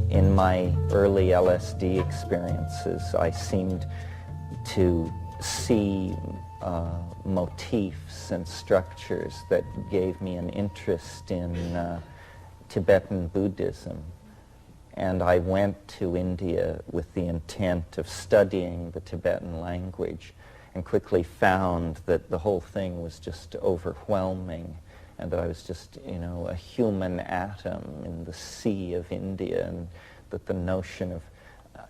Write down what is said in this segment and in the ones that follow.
In my early LSD experiences, I seemed to see motifs and structures that gave me an interest in Tibetan Buddhism. And I went to India with the intent of studying the Tibetan language, and quickly found that the whole thing was just overwhelming, and that I was just, a human atom in the sea of India, and that the notion of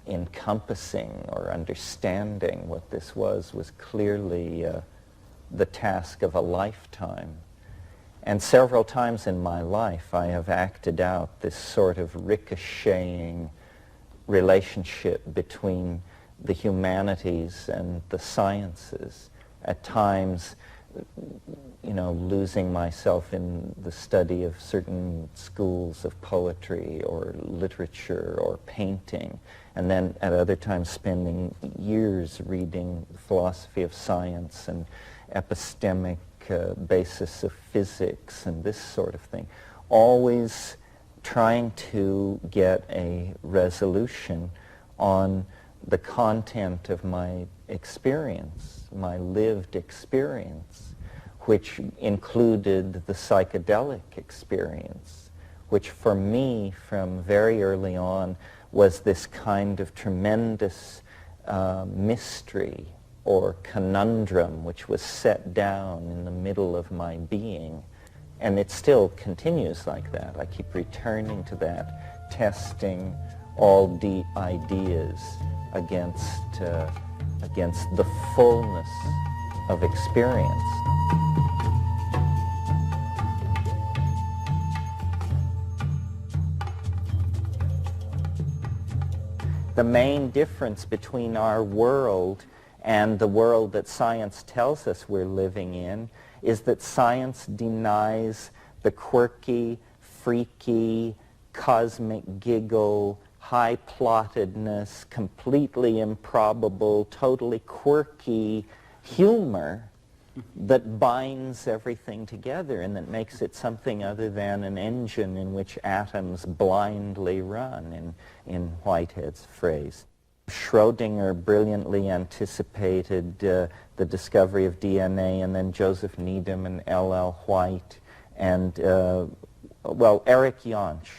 encompassing or understanding what this was clearly the task of a lifetime. And several times in my life I have acted out this sort of ricocheting relationship between the humanities and the sciences, at times losing myself in the study of certain schools of poetry or literature or painting, and then at other times spending years reading philosophy of science and epistemic basis of physics and this sort of thing, always trying to get a resolution on the content of my experience, my lived experience, which included the psychedelic experience, which for me from very early on was this kind of tremendous mystery or conundrum which was set down in the middle of my being. And it still continues like that. I keep returning to that, testing all the ideas against the fullness of experience. The main difference between our world and the world that science tells us we're living in is that science denies the quirky, freaky, cosmic giggle, high-plottedness, completely improbable, totally quirky humor that binds everything together and that makes it something other than an engine in which atoms blindly run, in Whitehead's phrase. Schrödinger brilliantly anticipated the discovery of DNA, and then Joseph Needham and L.L. White, and, Eric Jantsch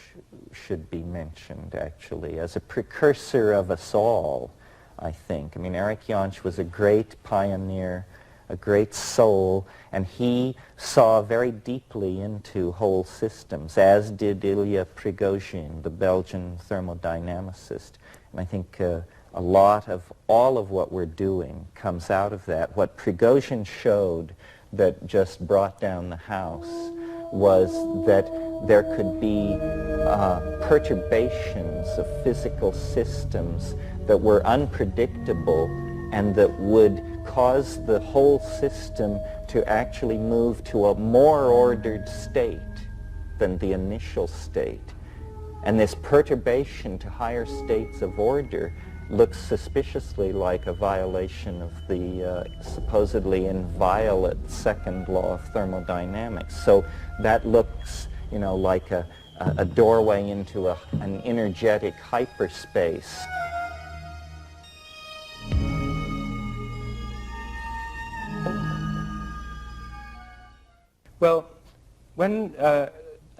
should be mentioned, actually, as a precursor of us all, I think. I mean, Eric Jantsch was a great pioneer, a great soul, and he saw very deeply into whole systems, as did Ilya Prigozhin, the Belgian thermodynamicist. And I think a lot of all of what we're doing comes out of that. What Prigozhin showed that just brought down the house was that there could be perturbations of physical systems that were unpredictable and that would cause the whole system to actually move to a more ordered state than the initial state. And this perturbation to higher states of order looks suspiciously like a violation of the supposedly inviolate second law of thermodynamics. So that looks, like a doorway into an energetic hyperspace. Well, when A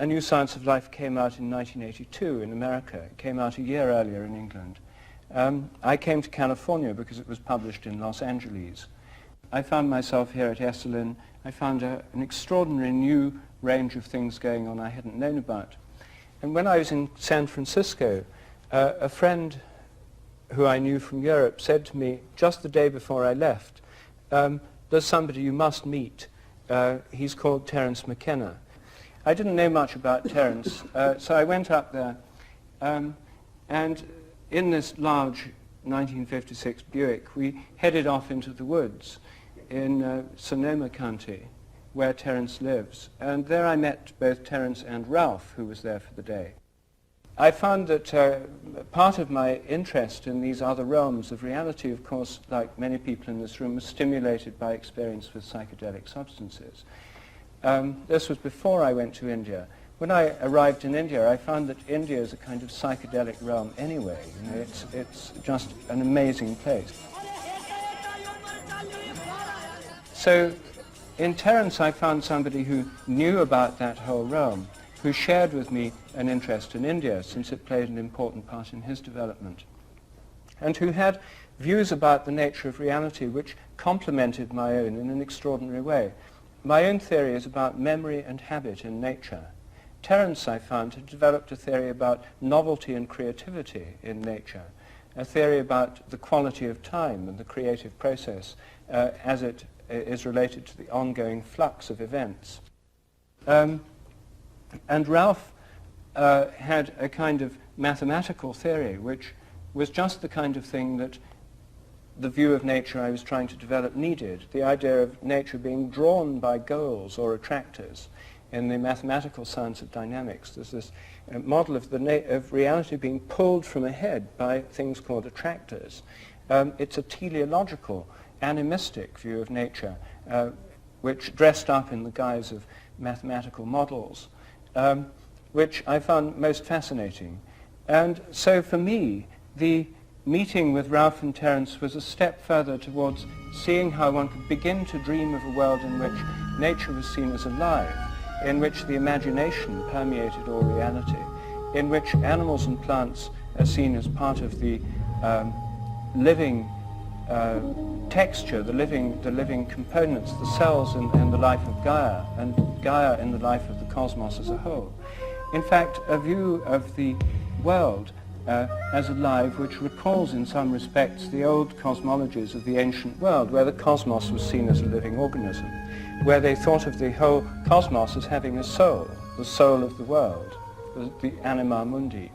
New Science of Life came out in 1982 in America, it came out a year earlier in England, I came to California because it was published in Los Angeles. I found myself here at Esalen. I found an extraordinary new range of things going on I hadn't known about. And when I was in San Francisco, a friend who I knew from Europe said to me just the day before I left, there's somebody you must meet. He's called Terence McKenna. I didn't know much about Terence, so I went up there, and in this large 1956 Buick, we headed off into the woods in Sonoma County, where Terence lives. And there I met both Terence and Ralph, who was there for the day. I found that part of my interest in these other realms of reality, of course, like many people in this room, was stimulated by experience with psychedelic substances. This was before I went to India, when I arrived in India, I found that India is a kind of psychedelic realm anyway. You know, it's just an amazing place. So in Terence, I found somebody who knew about that whole realm, who shared with me an interest in India, since it played an important part in his development, and who had views about the nature of reality which complemented my own in an extraordinary way. My own theory is about memory and habit in nature. Terence, I found, had developed a theory about novelty and creativity in nature, a theory about the quality of time and the creative process as it is related to the ongoing flux of events. And Ralph had a kind of mathematical theory which was just the kind of thing that the view of nature I was trying to develop needed, the idea of nature being drawn by goals or attractors. In the mathematical science of dynamics, there's this model of of reality being pulled from ahead by things called attractors. It's a teleological, animistic view of nature, which dressed up in the guise of mathematical models, which I found most fascinating. And so for me, the meeting with Ralph and Terence was a step further towards seeing how one could begin to dream of a world in which nature was seen as alive, in which the imagination permeated all reality, in which animals and plants are seen as part of the living texture, the living components, the cells in the life of Gaia, and Gaia in the life of the cosmos as a whole. In fact, a view of the world as alive, which recalls in some respects the old cosmologies of the ancient world, where the cosmos was seen as a living organism, where they thought of the whole cosmos as having a soul, the soul of the world, the anima mundi.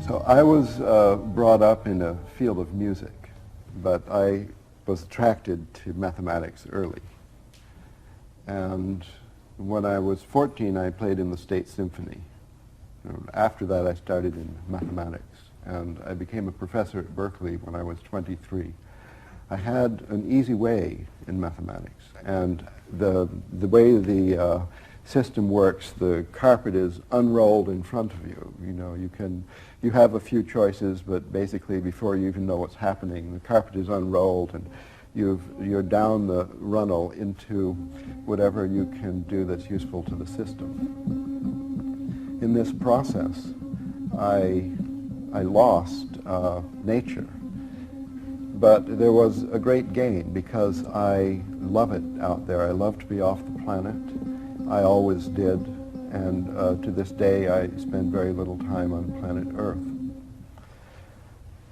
So I was brought up in a field of music, but I was attracted to mathematics early. And when I was 14, I played in the State Symphony. After that, I started in mathematics, and I became a professor at Berkeley when I was 23. I had an easy way in mathematics, and the way the system works, the carpet is unrolled in front of you. You know, you have a few choices, but basically before you even know what's happening, the carpet is unrolled, and you're down the runnel into whatever you can do that's useful to the system. In this process, I lost nature. But there was a great gain because I love it out there. I love to be off the planet. I always did. And to this day, I spend very little time on planet Earth.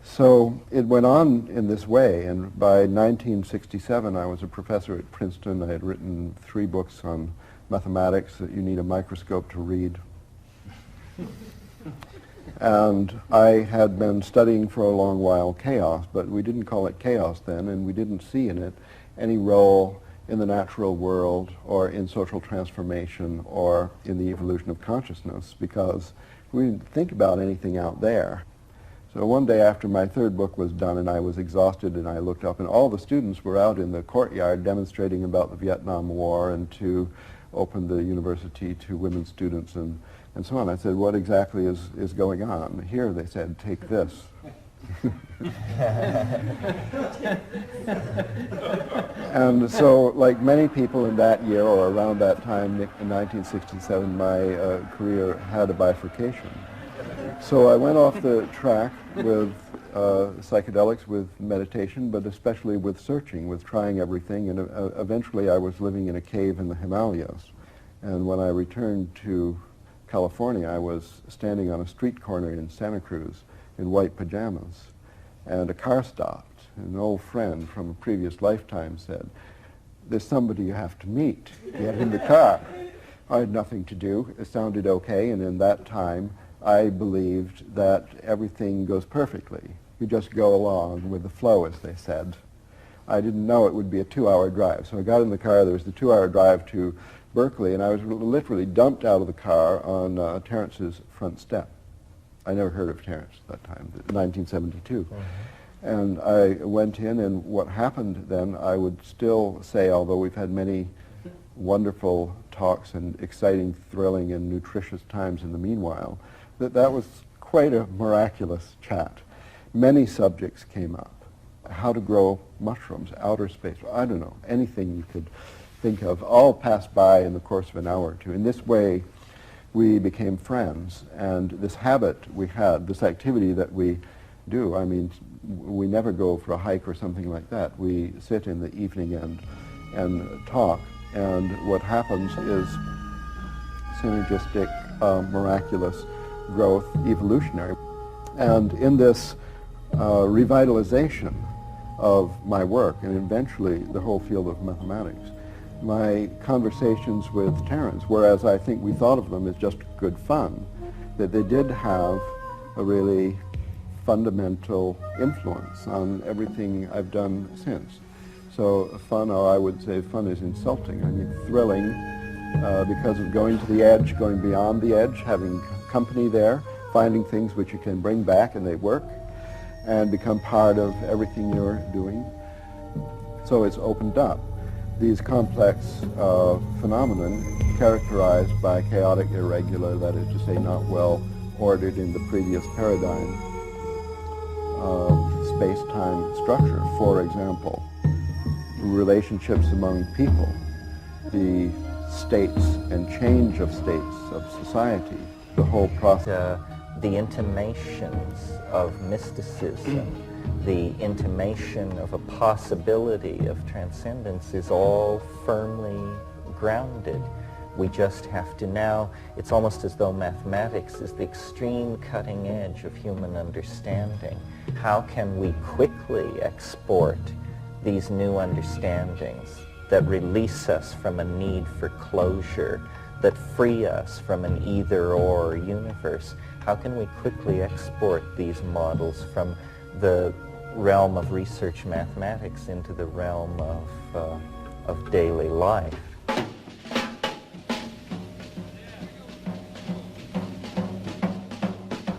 So it went on in this way. And by 1967, I was a professor at Princeton. I had written 3 books on mathematics that you need a microscope to read. And I had been studying for a long while chaos, but we didn't call it chaos then, and we didn't see in it any role in the natural world or in social transformation or in the evolution of consciousness, because we didn't think about anything out there. So one day after my 3rd book was done and I was exhausted, and I looked up and all the students were out in the courtyard demonstrating about the Vietnam War and to open the university to women students and so on. I said, what exactly is going on? Here, they said, take this. And so, like many people in that year or around that time, in 1967, my career had a bifurcation. So I went off the track with psychedelics, with meditation, but especially with searching, with trying everything, and eventually I was living in a cave in the Himalayas. And when I returned to California, I was standing on a street corner in Santa Cruz in white pajamas, and a car stopped. An old friend from a previous lifetime said, "There's somebody you have to meet. Get in the car." I had nothing to do. It sounded okay, and in that time, I believed that everything goes perfectly. You just go along with the flow, as they said. I didn't know it would be a 2-hour drive, so I got in the car. There was the 2-hour drive to Berkeley, and I was literally dumped out of the car on Terence's front step. I never heard of Terence at that time, 1972. And I went in, and what happened then, I would still say, although we've had many wonderful talks and exciting, thrilling, and nutritious times in the meanwhile, that was quite a miraculous chat. Many subjects came up. How to grow mushrooms, outer space, I don't know, anything you could think of, all passed by in the course of an hour or two. In this way, we became friends, and this habit we had, this activity that we do, I mean, we never go for a hike or something like that. We sit in the evening and talk, and what happens is synergistic, miraculous growth, evolutionary. And in this revitalization of my work, and eventually the whole field of mathematics, my conversations with Terence, whereas I think we thought of them as just good fun, that they did have a really fundamental influence on everything I've done since. So fun, or I would say fun is insulting. I mean, thrilling because of going to the edge, going beyond the edge, having company there, finding things which you can bring back and they work, and become part of everything you're doing. So it's opened up these complex phenomenon characterized by chaotic, irregular, that is to say, not well ordered in the previous paradigm space-time structure. For example, relationships among people, the states and change of states of society, the whole process. The intimations of mysticism, the intimation of a possibility of transcendence is all firmly grounded. We just have to now, it's almost as though mathematics is the extreme cutting edge of human understanding. How can we quickly export these new understandings that release us from a need for closure, that free us from an either-or universe? How can we quickly export these models from the realm of research mathematics into the realm of daily life?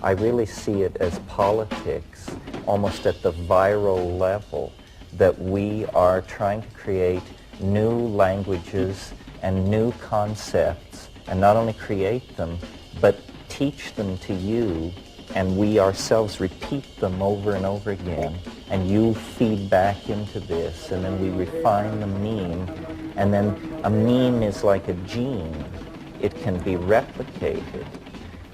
I really see it as politics, almost at the viral level, that we are trying to create new languages and new concepts, and not only create them, but teach them to you, and we ourselves repeat them over and over again, and you feed back into this, and then we refine the meme, and then a meme is like a gene. It can be replicated,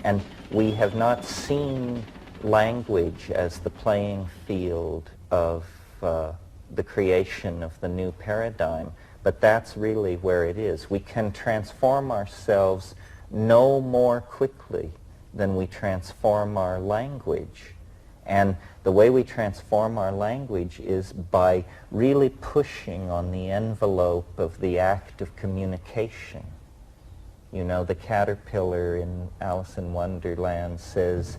and we have not seen language as the playing field of the creation of the new paradigm, but that's really where it is. We can transform ourselves no more quickly than we transform our language. And the way we transform our language is by really pushing on the envelope of the act of communication. You know, the caterpillar in Alice in Wonderland says,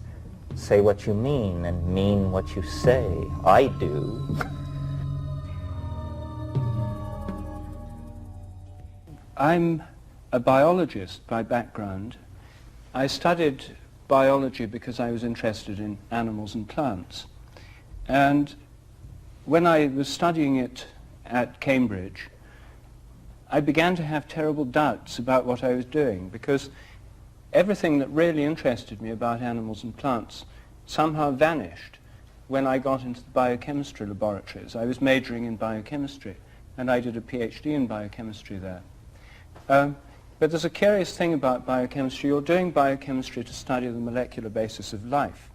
"Say what you mean and mean what you say." I do. I'm a biologist by background. I studied biology because I was interested in animals and plants. And when I was studying it at Cambridge, I began to have terrible doubts about what I was doing, because everything that really interested me about animals and plants somehow vanished when I got into the biochemistry laboratories. I was majoring in biochemistry, and I did a PhD in biochemistry there. But there's a curious thing about biochemistry. You're doing biochemistry to study the molecular basis of life.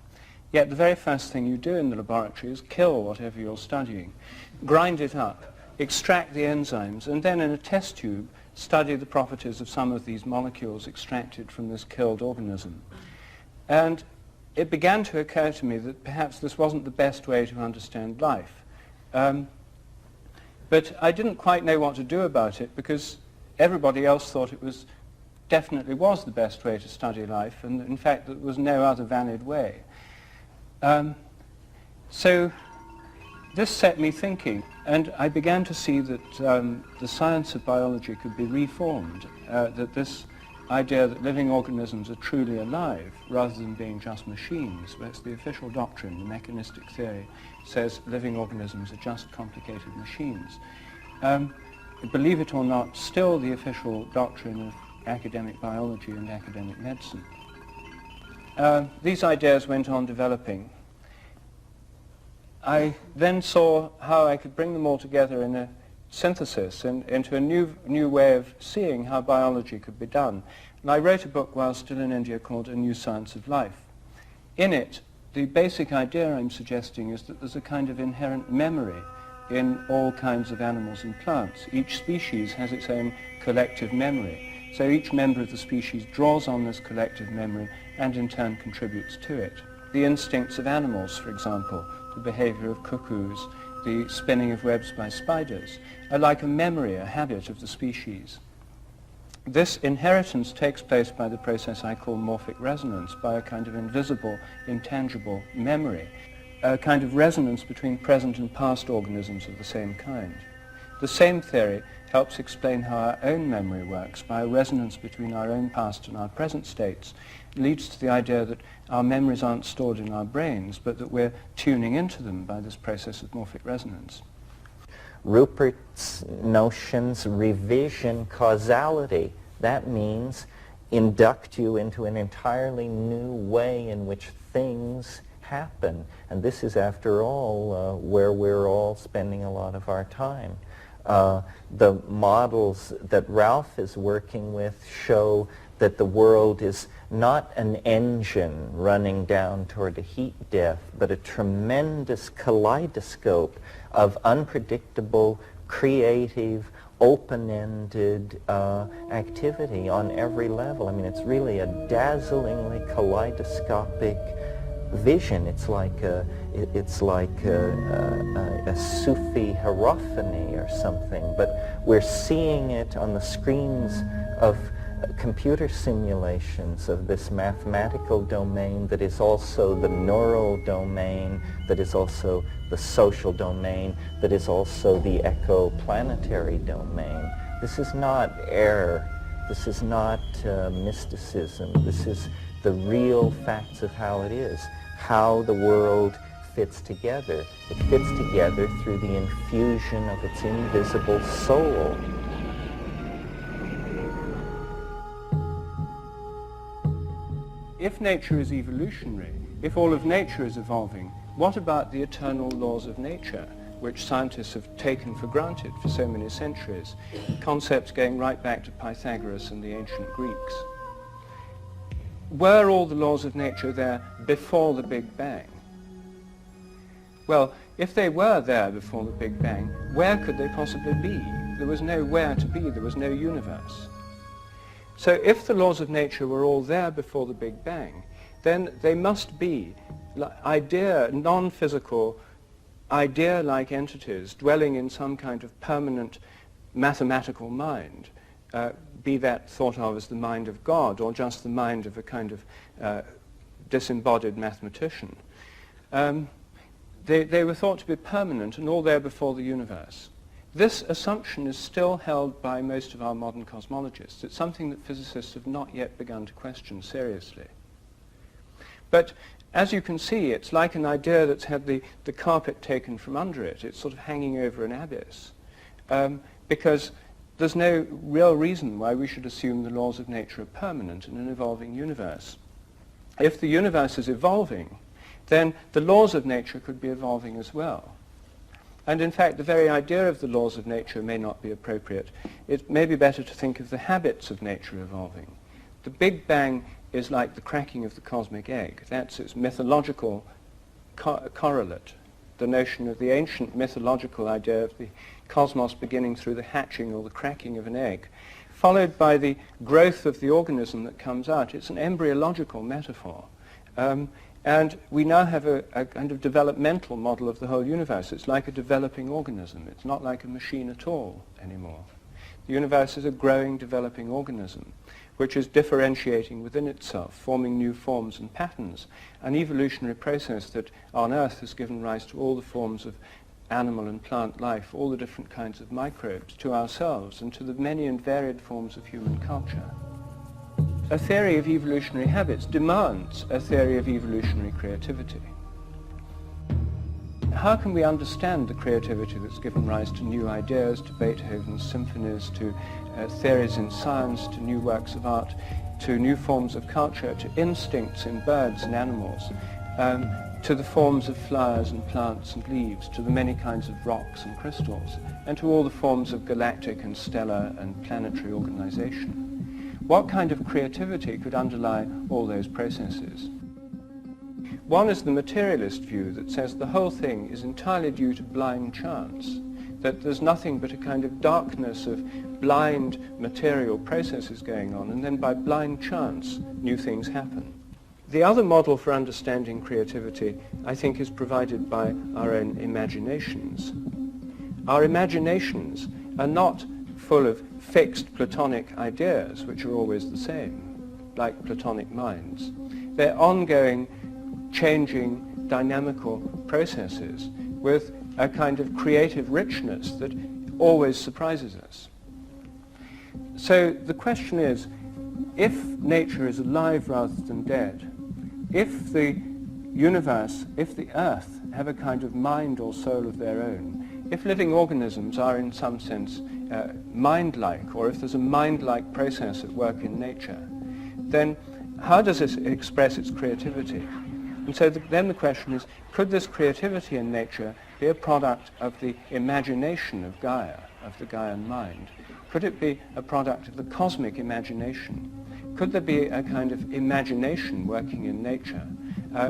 Yet the very first thing you do in the laboratory is kill whatever you're studying, grind it up, extract the enzymes, and then in a test tube study the properties of some of these molecules extracted from this killed organism. And it began to occur to me that perhaps this wasn't the best way to understand life. But I didn't quite know what to do about it, because everybody else thought it definitely was the best way to study life, and in fact there was no other valid way. So this set me thinking, and I began to see that the science of biology could be reformed, that this idea that living organisms are truly alive rather than being just machines. That's the official doctrine. The mechanistic theory says living organisms are just complicated machines. believe it or not, still the official doctrine of academic biology and academic medicine. These ideas went on developing. I then saw how I could bring them all together in a synthesis and into a new way of seeing how biology could be done. And I wrote a book while still in India called A New Science of Life. In it, the basic idea I'm suggesting is that there's a kind of inherent memory in all kinds of animals and plants. Each species has its own collective memory. So each member of the species draws on this collective memory and in turn contributes to it. The instincts of animals, for example, the behavior of cuckoos, the spinning of webs by spiders, are like a memory, a habit of the species. This inheritance takes place by the process I call morphic resonance, by a kind of invisible, intangible memory, a kind of resonance between present and past organisms of the same kind. The same theory helps explain how our own memory works by a resonance between our own past and our present states. It leads to the idea that our memories aren't stored in our brains, but that we're tuning into them by this process of morphic resonance. Rupert's notions revision causality. That means induct you into an entirely new way in which things happen. And this is, after all, where we're all spending a lot of our time. The models that Ralph is working with show that the world is not an engine running down toward a heat death, but a tremendous kaleidoscope of unpredictable, creative, open-ended activity on every level. I mean, it's really a dazzlingly kaleidoscopic vision. It's like a Sufi hierophany or something, but we're seeing it on the screens of computer simulations of this mathematical domain that is also the neural domain, that is also the social domain, that is also the ecoplanetary domain. This is not error. This is not mysticism. This is the real facts of how it is, how the world fits together. It fits together through the infusion of its invisible soul. If nature is evolutionary, if all of nature is evolving, what about the eternal laws of nature, which scientists have taken for granted for so many centuries, concepts going right back to Pythagoras and the ancient Greeks? Were all the laws of nature there before the Big Bang? Well, if they were there before the Big Bang, where could they possibly be? There was nowhere to be, there was no universe. So if the laws of nature were all there before the Big Bang, then they must be non-physical, idea-like entities dwelling in some kind of permanent mathematical mind, be that thought of as the mind of God or just the mind of a kind of disembodied mathematician. They were thought to be permanent and all there before the universe. This assumption is still held by most of our modern cosmologists. It's something that physicists have not yet begun to question seriously. But as you can see, it's like an idea that's had the carpet taken from under it. It's sort of hanging over an abyss. Because there's no real reason why we should assume the laws of nature are permanent in an evolving universe. If the universe is evolving, then the laws of nature could be evolving as well. And in fact, the very idea of the laws of nature may not be appropriate. It may be better to think of the habits of nature evolving. The Big Bang is like the cracking of the cosmic egg. That's its mythological correlate, the notion of the ancient mythological idea of the cosmos beginning through the hatching or the cracking of an egg, followed by the growth of the organism that comes out. It's an embryological metaphor. And we now have a kind of developmental model of the whole universe. It's like a developing organism. It's not like a machine at all anymore. The universe is a growing, developing organism, which is differentiating within itself, forming new forms and patterns, an evolutionary process that on Earth has given rise to all the forms of animal and plant life, all the different kinds of microbes, to ourselves, and to the many and varied forms of human culture. A theory of evolutionary habits demands a theory of evolutionary creativity. how can we understand the creativity that's given rise to new ideas, to Beethoven's symphonies, to theories in science, to new works of art, to new forms of culture, to instincts in birds and animals, to the forms of flowers and plants and leaves, to the many kinds of rocks and crystals, and to all the forms of galactic and stellar and planetary organization? What kind of creativity could underlie all those processes? One is the materialist view that says the whole thing is entirely due to blind chance, that there's nothing but a kind of darkness of blind material processes going on, and then by blind chance new things happen. The other model for understanding creativity, I think, is provided by our own imaginations. Our imaginations are not full of fixed Platonic ideas, which are always the same, like Platonic minds. They're ongoing, changing, dynamical processes with a kind of creative richness that always surprises us. So the question is, if nature is alive rather than dead, if the universe, if the earth have a kind of mind or soul of their own, if living organisms are in some sense mind-like, or if there's a mind-like process at work in nature, then how does it express its creativity? And so then the question is, could this creativity in nature be a product of the imagination of Gaia, of the Gaian mind? Could it be a product of the cosmic imagination? Could there be a kind of imagination working in nature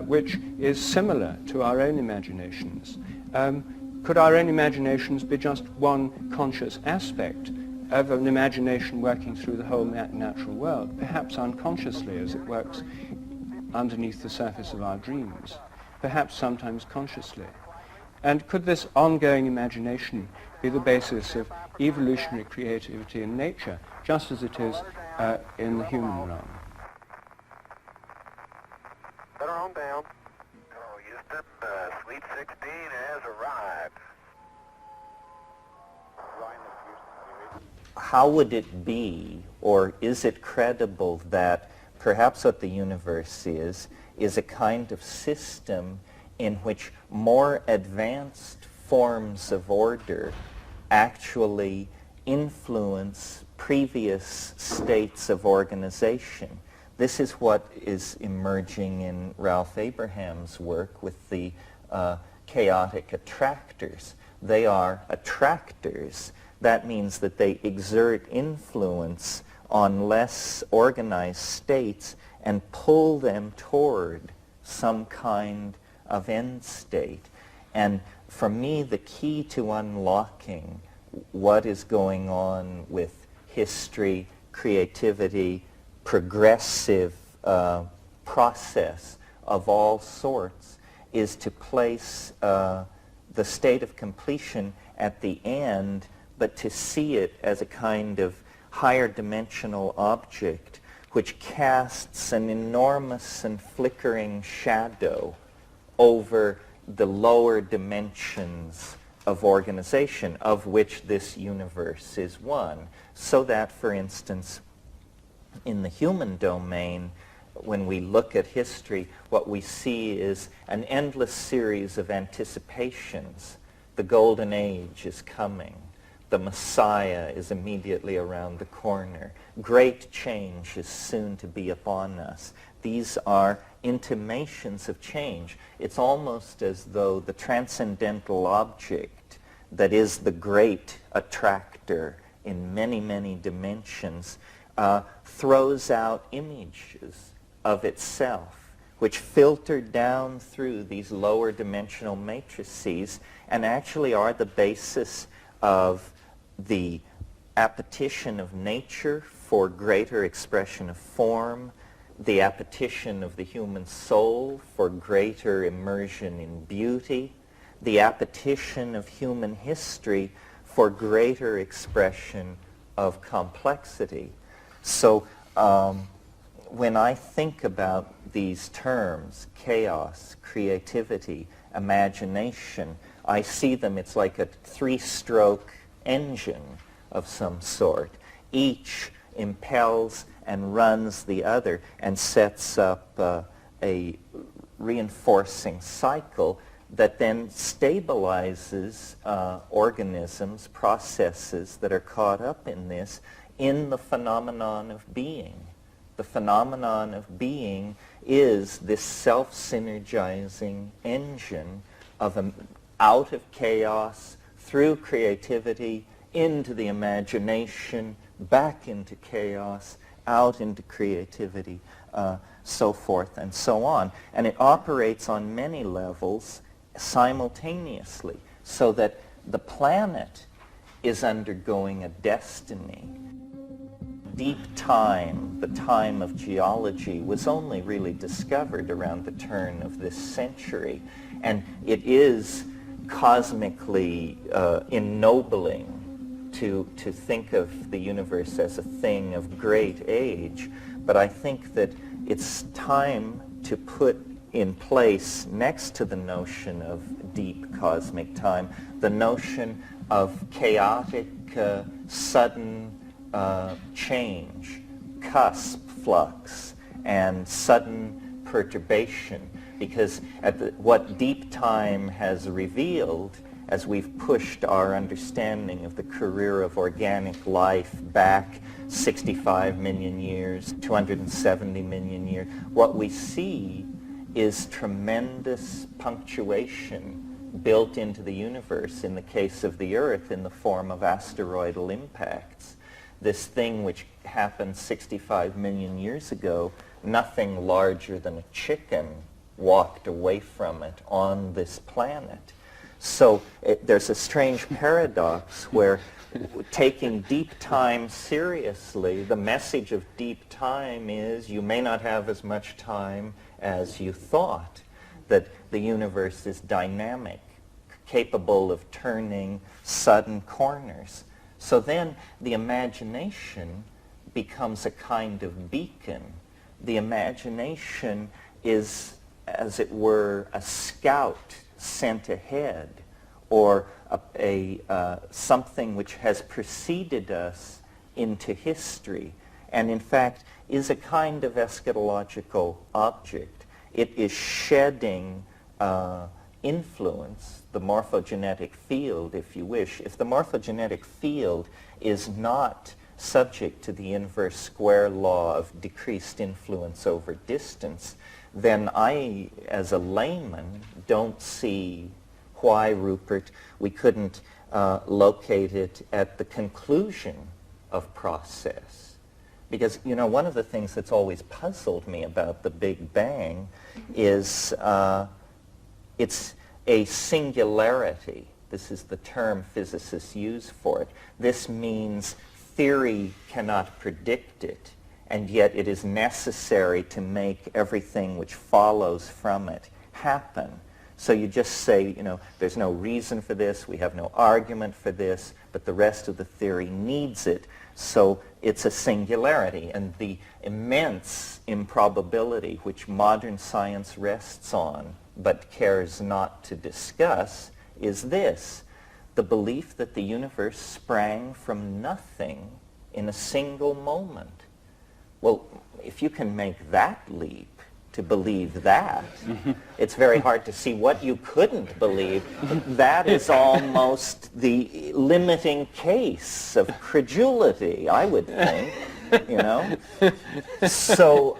which is similar to our own imaginations? Could our own imaginations be just one conscious aspect of an imagination working through the whole natural world, perhaps unconsciously as it works underneath the surface of our dreams, perhaps sometimes consciously? And could this ongoing imagination be the basis of evolutionary creativity in nature, just as it is in the human realm? Put her on down. Oh, Houston, Suite 16 has arrived. How would it be, or is it credible that perhaps what the universe is a kind of system in which more advanced forms of order actually influence previous states of organization? This is what is emerging in Ralph Abraham's work with the chaotic attractors. They are attractors. That means that they exert influence on less organized states and pull them toward some kind of end state. And for me, the key to unlocking what is going on with history, creativity, progressive process of all sorts is to place the state of completion at the end, but to see it as a kind of higher dimensional object which casts an enormous and flickering shadow over the lower dimensions of organization, of which this universe is one. So that, for instance, in the human domain, when we look at history, what we see is an endless series of anticipations. The golden age is coming. The Messiah is immediately around the corner. Great change is soon to be upon us. These are intimations of change. It's almost as though the transcendental object that is the great attractor in many, many dimensions throws out images of itself, which filter down through these lower dimensional matrices and actually are the basis of the appetition of nature for greater expression of form, the appetition of the human soul for greater immersion in beauty, the appetition of human history for greater expression of complexity. So when I think about these terms, chaos, creativity, imagination, I see them, it's like a three-stroke engine of some sort. Each impels and runs the other and sets up a reinforcing cycle that then stabilizes organisms, processes that are caught up in this, in the phenomenon of being. The phenomenon of being is this self-synergizing engine of out of chaos, through creativity, into the imagination, back into chaos, out into creativity, so forth and so on. And it operates on many levels simultaneously, so that the planet is undergoing a destiny. Deep time, the time of geology, was only really discovered around the turn of this century, and it is cosmically ennobling to think of the universe as a thing of great age. But I think that it's time to put in place, next to the notion of deep cosmic time, the notion of chaotic, sudden change, cusp flux, and sudden perturbation. Because what deep time has revealed, as we've pushed our understanding of the career of organic life back 65 million years, 270 million years, what we see is tremendous punctuation built into the universe, in the case of the Earth, in the form of asteroidal impacts. This thing which happened 65 million years ago, nothing larger than a chicken walked away from it on this planet. So there's a strange paradox where, taking deep time seriously, the message of deep time is you may not have as much time as you thought, that the universe is dynamic, capable of turning sudden corners. So then the imagination becomes a kind of beacon. The imagination is, as it were, a scout sent ahead, or something which has preceded us into history, and in fact is a kind of eschatological object. It is shedding influence, the morphogenetic field, if you wish. If the morphogenetic field is not subject to the inverse square law of decreased influence over distance, then I, as a layman, don't see why, Rupert, we couldn't locate it at the conclusion of process. Because, you know, one of the things that's always puzzled me about the Big Bang is it's a singularity. This is the term physicists use for it. This means theory cannot predict it, and yet it is necessary to make everything which follows from it happen. So you just say, you know, there's no reason for this, we have no argument for this, but the rest of the theory needs it. So it's a singularity, and the immense improbability which modern science rests on but cares not to discuss is this: the belief that the universe sprang from nothing in a single moment. Well, if you can make that leap to believe that, it's very hard to see what you couldn't believe. That is almost the limiting case of credulity, I would think, you know? So,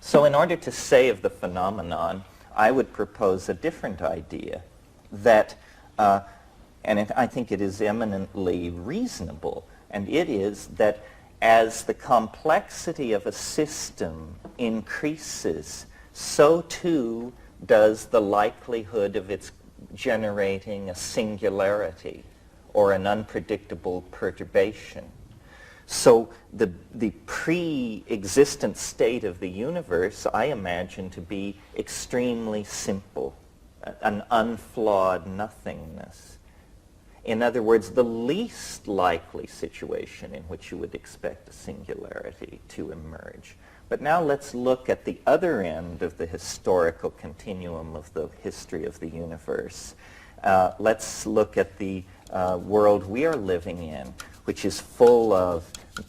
so in order to save the phenomenon, I would propose a different idea, that I think it is eminently reasonable, and it is that as the complexity of a system increases, so too does the likelihood of its generating a singularity or an unpredictable perturbation. So the pre-existent state of the universe I imagine to be extremely simple, an unflawed nothingness. In other words, the least likely situation in which you would expect a singularity to emerge. But now let's look at the other end of the historical continuum of the history of the universe. Let's look at the world we are living in, which is full of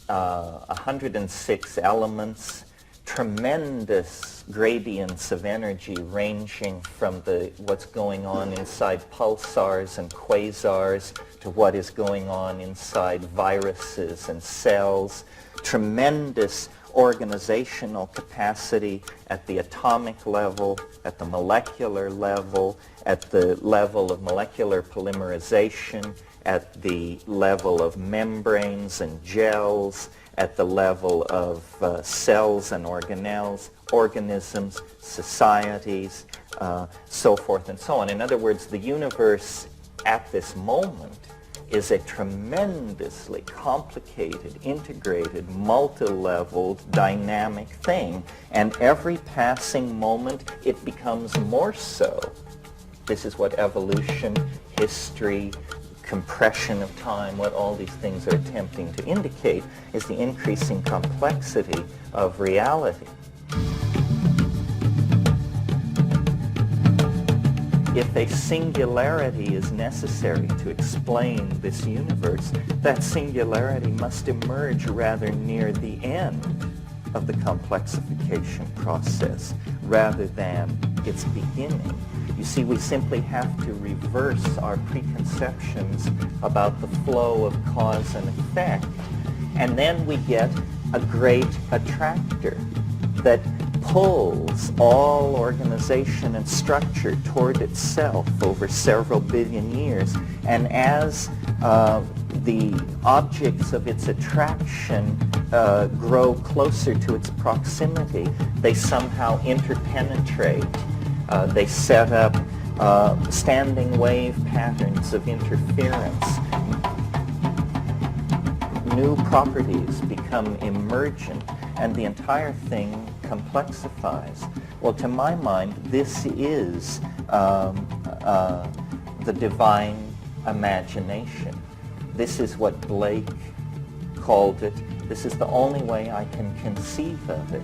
106 elements, tremendous gradients of energy ranging from what's going on inside pulsars and quasars to what is going on inside viruses and cells, tremendous organizational capacity at the atomic level, at the molecular level, at the level of molecular polymerization, at the level of membranes and gels, at the level of cells and organelles, organisms, societies, so forth and so on. In other words, the universe at this moment is a tremendously complicated, integrated, multi-leveled, dynamic thing, and every passing moment it becomes more so. This is what evolution, history, compression of time, what all these things are attempting to indicate, is the increasing complexity of reality. If a singularity is necessary to explain this universe, that singularity must emerge rather near the end of the complexification process rather than its beginning. You see, we simply have to reverse our preconceptions about the flow of cause and effect, and then we get a great attractor that pulls all organization and structure toward itself over several billion years. And as the objects of its attraction grow closer to its proximity, they somehow interpenetrate. They set up standing wave patterns of interference. New properties become emergent, and the entire thing complexifies. Well, to my mind, this is the divine imagination. This is what Blake called it. This is the only way I can conceive of it.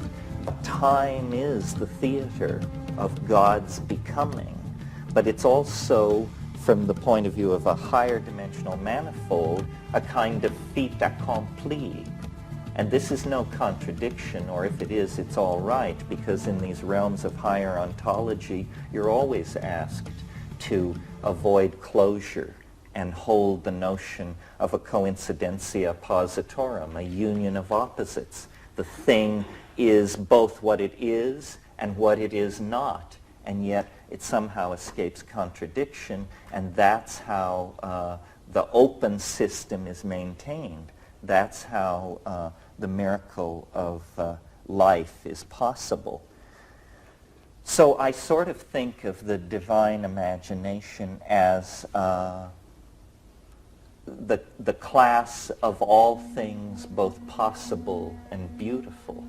Time is the theater of God's becoming, but it's also, from the point of view of a higher dimensional manifold, a kind of fait accompli. And this is no contradiction, or if it is, it's all right, because in these realms of higher ontology, you're always asked to avoid closure and hold the notion of a coincidentia positorum, a union of opposites. The thing is both what it is and what it is not, and yet it somehow escapes contradiction, and that's how the open system is maintained. That's how the miracle of life is possible. So I sort of think of the divine imagination as the class of all things both possible and beautiful.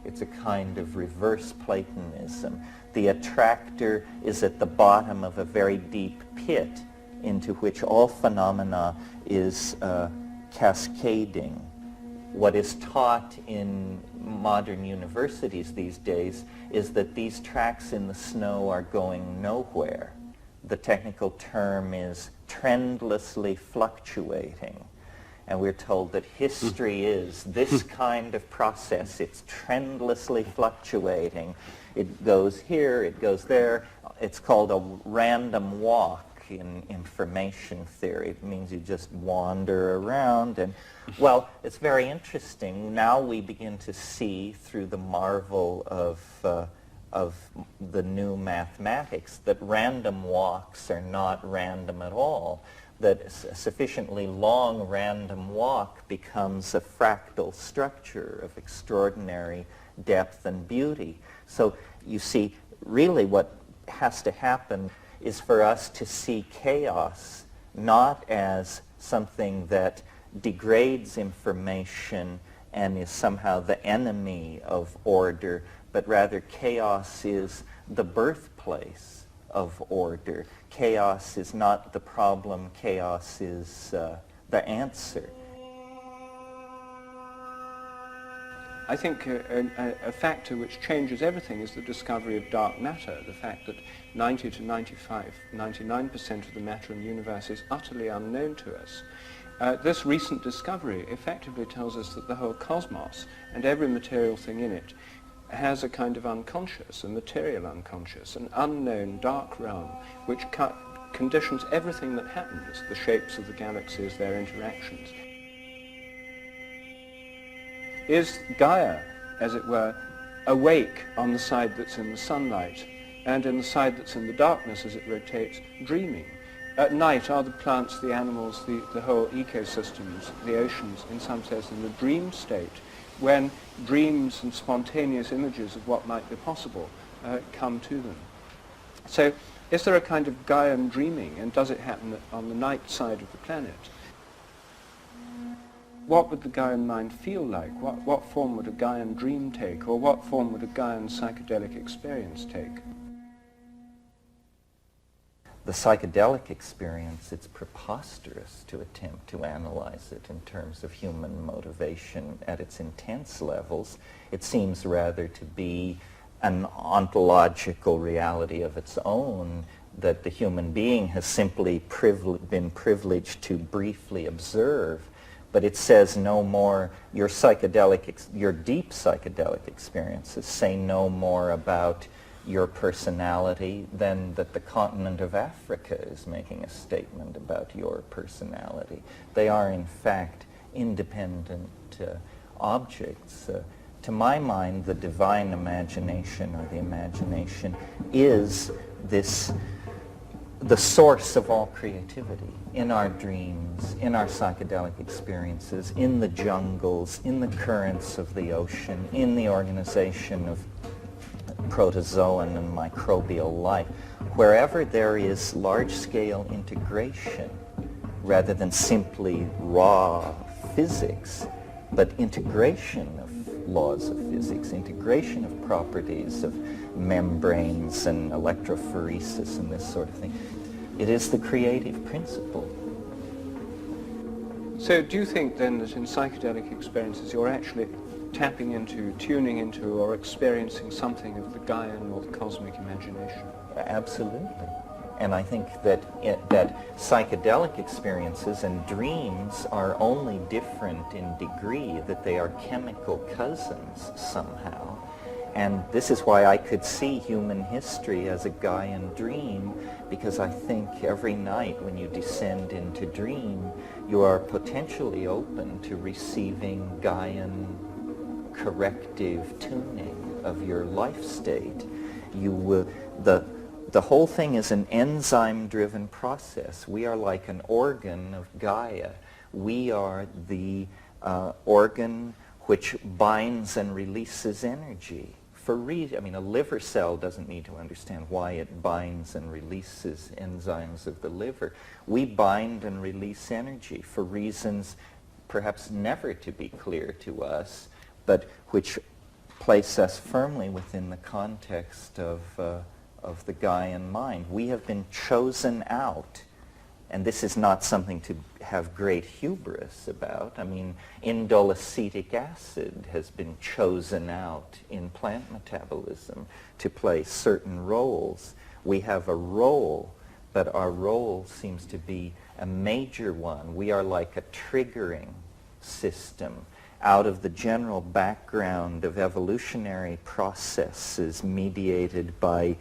It's a kind of reverse Platonism. The attractor is at the bottom of a very deep pit into which all phenomena is cascading. What is taught in modern universities these days is that these tracks in the snow are going nowhere. The technical term is trendlessly fluctuating. And we're told that history is this kind of process. It's trendlessly fluctuating. It goes here, it goes there. It's called a random walk in information theory. It means you just wander around. And, well, it's very interesting. Now we begin to see through the marvel of the new mathematics that random walks are not random at all. That a sufficiently long random walk becomes a fractal structure of extraordinary depth and beauty. So you see, really what has to happen is for us to see chaos not as something that degrades information and is somehow the enemy of order, but rather chaos is the birthplace of order. Chaos is not the problem, chaos is the answer. I think a factor which changes everything is the discovery of dark matter, the fact that 90 to 99% of the matter in the universe is utterly unknown to us. This recent discovery effectively tells us that the whole cosmos and every material thing in it has a kind of unconscious, a material unconscious, an unknown dark realm which conditions everything that happens, the shapes of the galaxies, their interactions. Is Gaia, as it were, awake on the side that's in the sunlight, and in the side that's in the darkness as it rotates, dreaming? At night, are the plants, the animals, the whole ecosystems, the oceans, in some sense, in the dream state, when dreams and spontaneous images of what might be possible come to them? So, is there a kind of Gaian dreaming, and does it happen on the night side of the planet? What would the Gaian mind feel like? What form would a Gaian dream take, or what form would a Gaian psychedelic experience take? The psychedelic experience, it's preposterous to attempt to analyze it in terms of human motivation at its intense levels. It seems rather to be an ontological reality of its own that the human being has simply been privileged to briefly observe. But it says no more, your deep psychedelic experiences say no more about your personality than that the continent of Africa is making a statement about your personality. They are, in fact, independent objects. To my mind, the divine imagination, or the imagination, is the source of all creativity in our dreams, in our psychedelic experiences, in the jungles, in the currents of the ocean, in the organization of protozoan and microbial life. Wherever there is large-scale integration, rather than simply raw physics, but integration of laws of physics, integration of properties of membranes and electrophoresis and this sort of thing. It is the creative principle. So do you think then that in psychedelic experiences you're actually tapping into, tuning into, or experiencing something of the Gaian or the cosmic imagination? Absolutely. And I think that that psychedelic experiences and dreams are only different in degree, that they are chemical cousins somehow. And this is why I could see human history as a Gaian dream, because I think every night when you descend into dream, you are potentially open to receiving Gaian corrective tuning of your life state. You will, the whole thing is an enzyme-driven process. We are like an organ of Gaia. We are the organ which binds and releases energy. A liver cell doesn't need to understand why it binds and releases enzymes of the liver. We bind and release energy for reasons perhaps never to be clear to us, but which place us firmly within the context of the Gaian mind. We have been chosen out, and this is not something to have great hubris about. I mean, indole acetic acid has been chosen out in plant metabolism to play certain roles. We have a role, but our role seems to be a major one. We are like a triggering system out of the general background of evolutionary processes mediated by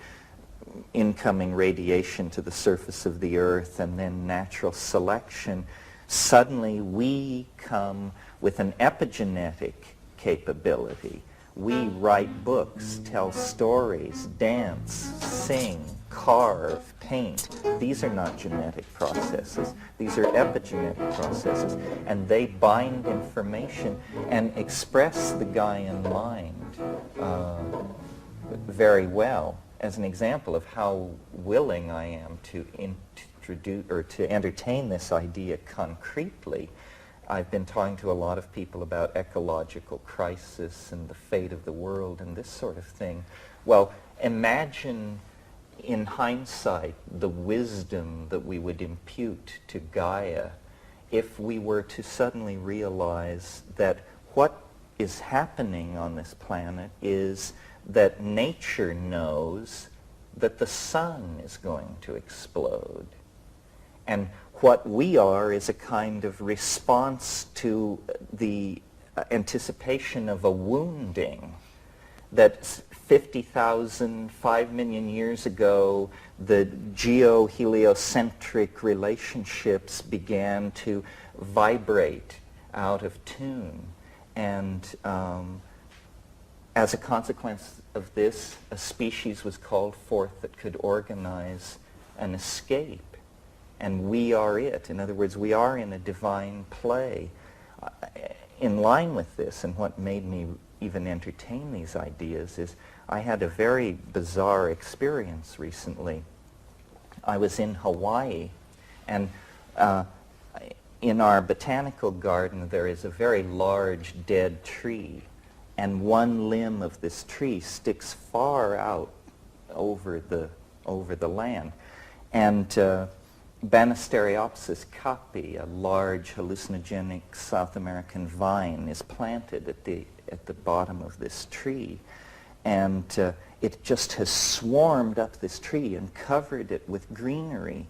incoming radiation to the surface of the earth and then natural selection. Suddenly we come with an epigenetic capability. We write books, tell stories, dance, sing, carve, paint. These are not genetic processes. These are epigenetic processes. And they bind information and express the Gaian mind very well. As an example of how willing I am to introduce or to entertain this idea concretely, I've been talking to a lot of people about ecological crisis and the fate of the world and this sort of thing. Well, imagine in hindsight the wisdom that we would impute to Gaia if we were to suddenly realize that what is happening on this planet is that nature knows that the sun is going to explode. And what we are is a kind of response to the anticipation of a wounding. That 50,000, 5 million years ago, the geoheliocentric relationships began to vibrate out of tune. And as a consequence of this, a species was called forth that could organize an escape. And we are it. In other words, we are in a divine play. In line with this, and what made me even entertain these ideas, is I had a very bizarre experience recently. I was in Hawaii, and in our botanical garden there is a very large dead tree, and one limb of this tree sticks far out over the land. And Banisteriopsis capi, a large hallucinogenic South American vine, is planted at the bottom of this tree, and it just has swarmed up this tree and covered it with greenery,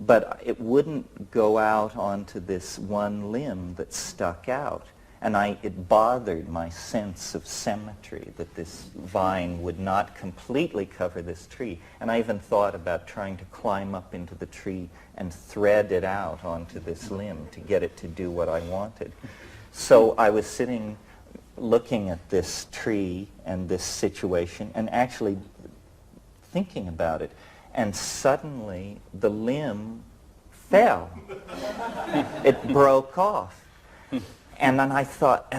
but it wouldn't go out onto this one limb that stuck out. And it bothered my sense of symmetry that this vine would not completely cover this tree. And I even thought about trying to climb up into the tree and thread it out onto this limb to get it to do what I wanted. So I was sitting looking at this tree and this situation and actually thinking about it. And suddenly the limb fell. It broke off. And then I thought,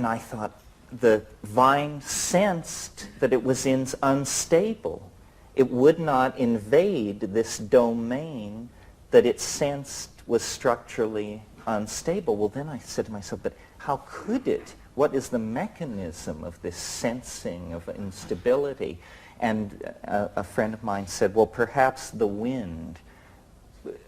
the vine sensed that it was unstable. It would not invade this domain that it sensed was structurally unstable. Well, then I said to myself, but how could it? What is the mechanism of this sensing of instability? And a friend of mine said, well, perhaps the wind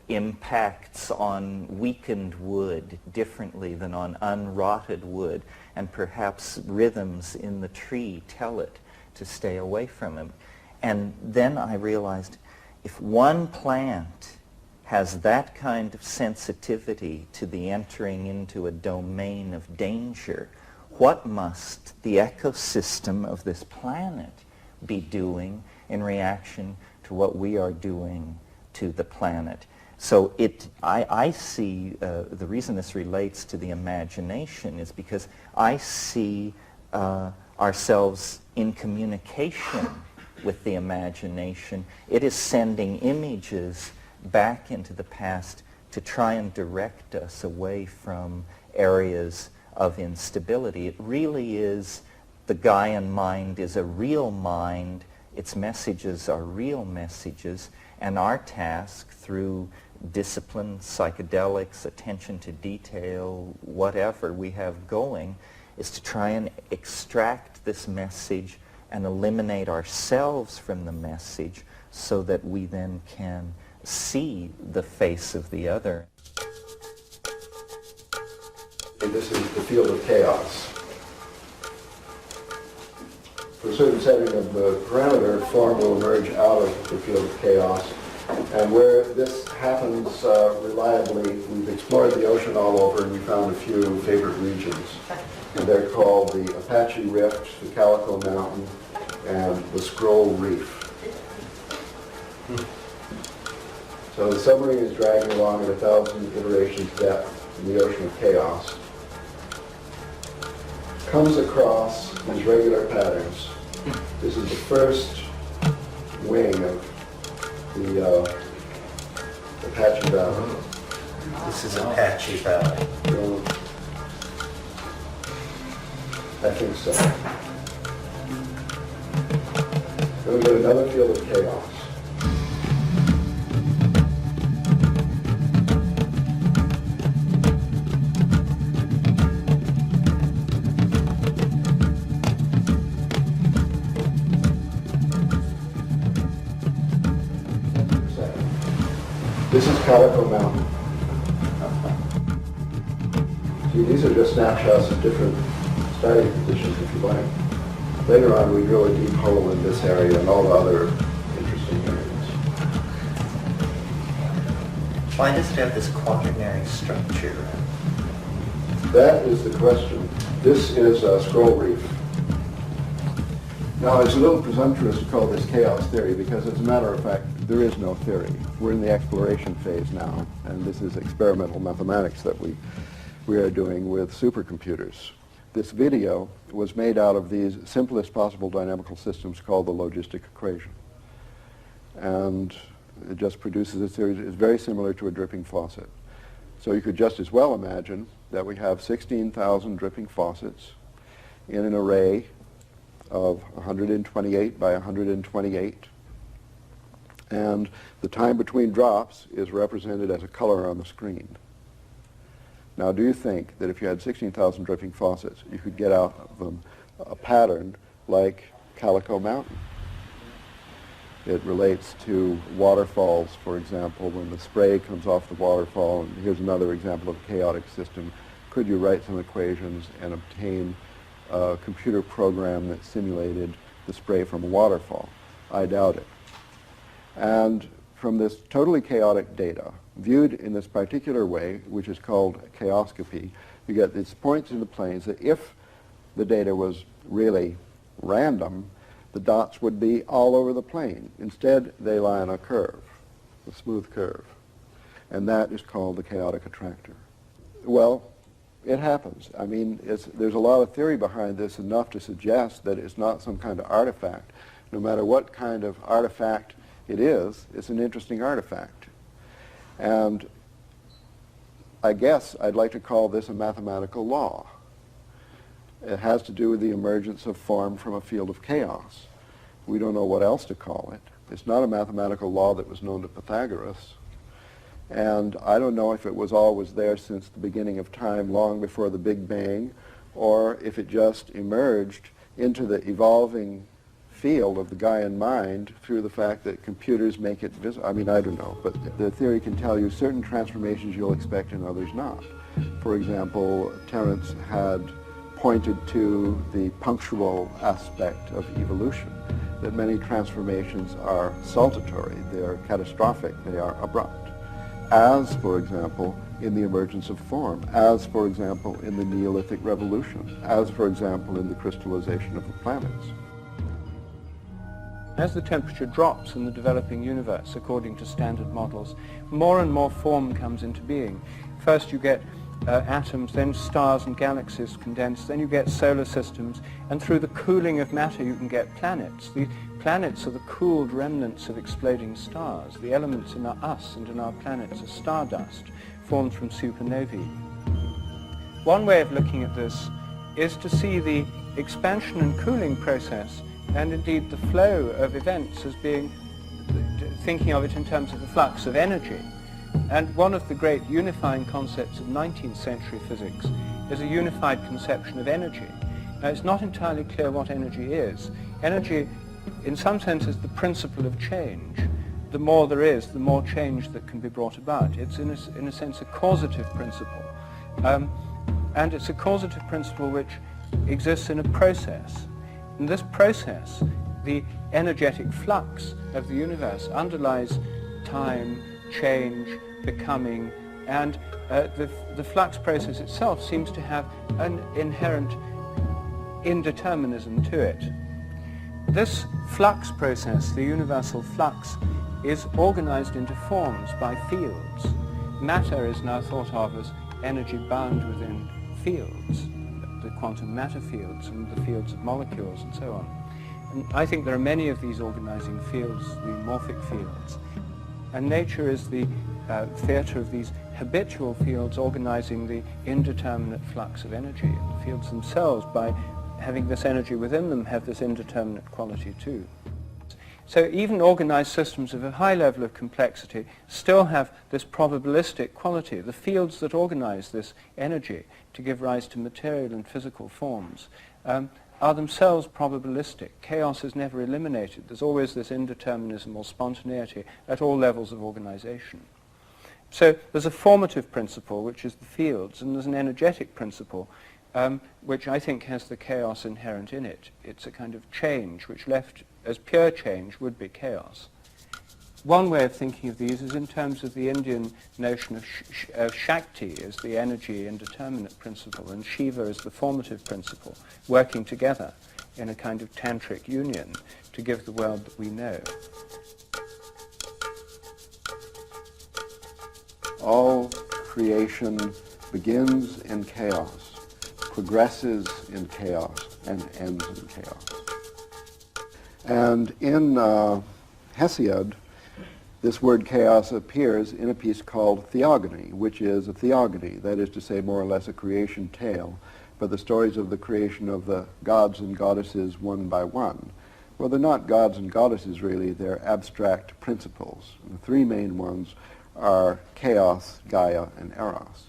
impacts on weakened wood differently than on unrotted wood, and perhaps rhythms in the tree tell it to stay away from him. And then I realized, if one plant has that kind of sensitivity to the entering into a domain of danger, what must the ecosystem of this planet be doing in reaction to what we are doing to the planet? So I see, the reason this relates to the imagination is because I see ourselves in communication with the imagination. It is sending images back into the past to try and direct us away from areas of instability. It really is, the Gaian mind is a real mind. Its messages are real messages, and our task through discipline, psychedelics, attention to detail, whatever we have going, is to try and extract this message and eliminate ourselves from the message so that we then can see the face of the other. And this is the field of chaos. For a certain setting of the parameter, form will emerge out of the field of chaos. And where this happens reliably, we've explored the ocean all over, and we found a few favorite regions. And they're called the Apache Rift, the Calico Mountain, and the Scroll Reef. So the submarine is dragging along at 1,000 iterations depth in the ocean of chaos. Comes across these regular patterns. This is the first wing of the Apache Valley. This is Apache Valley. I think so. Then we get another field of chaos. This is Calico Mountain. See, these are just snapshots of different starting positions, if you like. Later on, we drill a deep hole in this area and all the other interesting areas. Why does it have this quaternary structure? That is the question. This is a scroll reef. Now, it's a little presumptuous to call this chaos theory because, as a matter of fact, there is no theory. We're in the exploration phase now, and this is experimental mathematics that we are doing with supercomputers. This video was made out of these simplest possible dynamical systems called the logistic equation. And it just produces a series. It's very similar to a dripping faucet. So you could just as well imagine that we have 16,000 dripping faucets in an array of 128 by 128. And the time between drops is represented as a color on the screen. Now, do you think that if you had 16,000 dripping faucets, you could get out of them a pattern like Calico Mountain? It relates to waterfalls, for example, when the spray comes off the waterfall. And here's another example of a chaotic system. Could you write some equations and obtain a computer program that simulated the spray from a waterfall? I doubt it. And from this totally chaotic data, viewed in this particular way, which is called chaoscopy, you get these points in the planes that if the data was really random, the dots would be all over the plane. Instead, they lie on a curve, a smooth curve. And that is called the chaotic attractor. Well, it happens. I mean, there's a lot of theory behind this, enough to suggest that it's not some kind of artifact. No matter what kind of artifact it is, it's an interesting artifact. And I guess I'd like to call this a mathematical law. It has to do with the emergence of form from a field of chaos. We don't know what else to call it. It's not a mathematical law that was known to Pythagoras. And I don't know if it was always there since the beginning of time, long before the Big Bang, or if it just emerged into the evolving field of the Gaian mind through the fact that computers make it visible. I mean, I don't know, but the theory can tell you certain transformations you'll expect and others not. For example, Terence had pointed to the punctual aspect of evolution, that many transformations are saltatory, they are catastrophic, they are abrupt. As, for example, in the emergence of form, as, for example, in the Neolithic Revolution, as, for example, in the crystallization of the planets. As the temperature drops in the developing universe, according to standard models, more and more form comes into being. First you get atoms, then stars and galaxies condense, then you get solar systems, and through the cooling of matter you can get planets. The planets are the cooled remnants of exploding stars. The elements in us and in our planets are stardust, formed from supernovae. One way of looking at this is to see the expansion and cooling process, and indeed the flow of events, as being, thinking of it in terms of the flux of energy. And one of the great unifying concepts of 19th century physics is a unified conception of energy. Now, it's not entirely clear what energy is. Energy, in some sense, is the principle of change. The more there is, the more change that can be brought about. It's, in a sense, a causative principle. And it's a causative principle which exists in a process. In this process, the energetic flux of the universe underlies time, change, becoming, and the flux process itself seems to have an inherent indeterminism to it. This flux process, the universal flux, is organized into forms by fields. Matter is now thought of as energy bound within fields, the quantum matter fields and the fields of molecules and so on. And I think there are many of these organizing fields, the morphic fields. And nature is the theater of these habitual fields organizing the indeterminate flux of energy. And the fields themselves, by having this energy within them, have this indeterminate quality too. So even organized systems of a high level of complexity still have this probabilistic quality. The fields that organize this energy to give rise to material and physical forms are themselves probabilistic. Chaos is never eliminated. There's always this indeterminism or spontaneity at all levels of organization. So there's a formative principle, which is the fields, and there's an energetic principle, which I think has the chaos inherent in it. It's a kind of change, which left as pure change would be chaos. One way of thinking of these is in terms of the Indian notion of Shakti as the energy indeterminate principle and Shiva as the formative principle, working together in a kind of tantric union to give the world that we know. All creation begins in chaos, progresses in chaos, and ends in chaos. And in Hesiod, this word chaos appears in a piece called Theogony, which is a theogony, that is to say more or less a creation tale, but the stories of the creation of the gods and goddesses one by one. Well, they're not gods and goddesses really, they're abstract principles. The three main ones are chaos, Gaia, and Eros.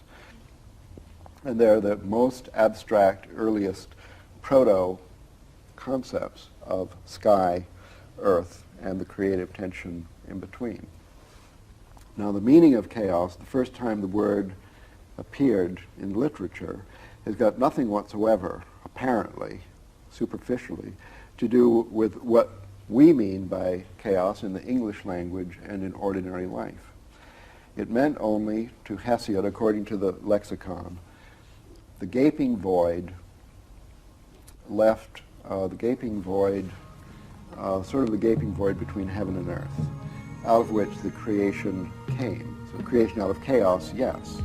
And they're the most abstract, earliest proto-concepts of sky, earth, and the creative tension in between. Now, the meaning of chaos, the first time the word appeared in literature, has got nothing whatsoever, apparently, superficially, to do with what we mean by chaos in the English language and in ordinary life. It meant only, to Hesiod, according to the lexicon, the gaping void left, sort of the gaping void between heaven and earth, out of which the creation came. So creation out of chaos, yes,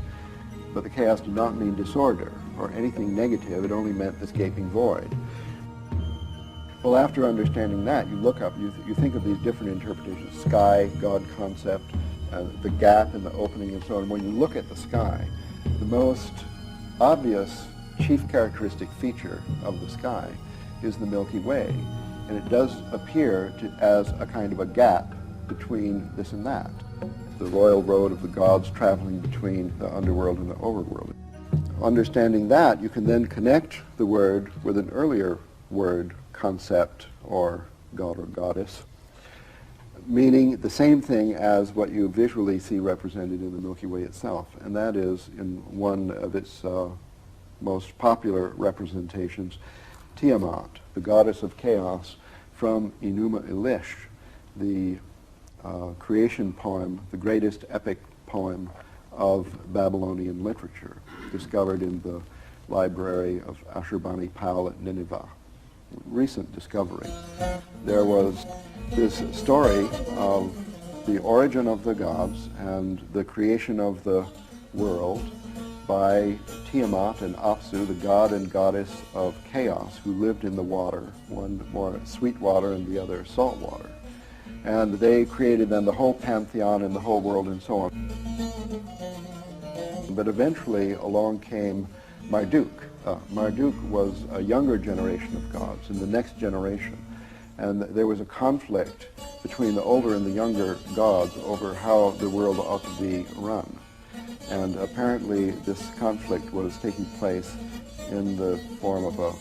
but the chaos did not mean disorder or anything negative, it only meant this gaping void. Well, after understanding that, you look up, you think of these different interpretations, sky, God concept, the gap in the opening and so on. When you look at the sky, the most obvious chief characteristic feature of the sky is the Milky Way, and it does appear as a kind of a gap between this and that. The royal road of the gods traveling between the underworld and the overworld. Understanding that, you can then connect the word with an earlier word, concept, or god or goddess, meaning the same thing as what you visually see represented in the Milky Way itself, and that is, in one of its most popular representations, Tiamat, the goddess of chaos, from Enuma Elish, the creation poem, the greatest epic poem of Babylonian literature, discovered in the library of Ashurbanipal at Nineveh. Recent discovery. There was this story of the origin of the gods and the creation of the world by Tiamat and Apsu, the god and goddess of chaos, who lived in the water, one more sweet water and the other salt water. And they created then the whole pantheon and the whole world and so on. But eventually along came Marduk. Marduk was a younger generation of gods, in the next generation. And there was a conflict between the older and the younger gods over how the world ought to be run. And apparently this conflict was taking place in the form of a